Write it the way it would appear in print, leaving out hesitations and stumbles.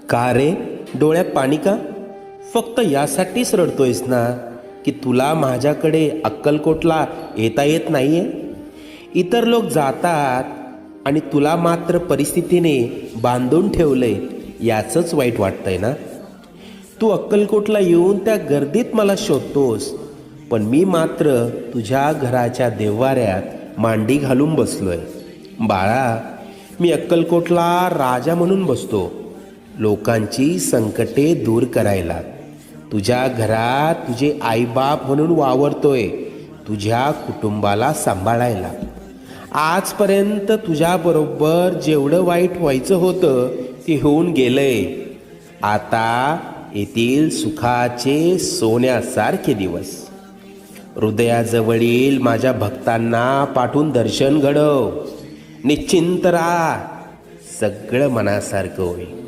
का रे, डोळ्यात पाणी का? फक्त यासाठीच रडतोयस ना की तुला माझ्याकडे अक्कलकोटला येता येत नाहीये? इतर लोक जातात आणि तुला मात्र परिस्थितीने बांधून ठेवलंय, याचंच वाईट वाटतंय ना? तू अक्कलकोटला येऊन त्या गर्दीत मला शोधतोस, पण मी मात्र तुझ्या घराच्या देव्हाऱ्यात मांडी घालून बसलोय. बाळा, मी अक्कलकोटला राजा म्हणून बसतो, लोकांची संकटे दूर करायला. तुझ्या घरात तुझे आईबाप म्हणून वावरतोय, तुझ्या कुटुंबाला सांभाळायला. आजपर्यंत तुझ्याबरोबर जेवढं वाईट व्हायचं होतं ते होऊन गेलंय. आता येथील सुखाचे सोन्यासारखे दिवस. हृदयाजवळील माझ्या भक्तांना पाठवून दर्शन घडव. निश्चिंत राहा, सगळं मनासारखं होईल.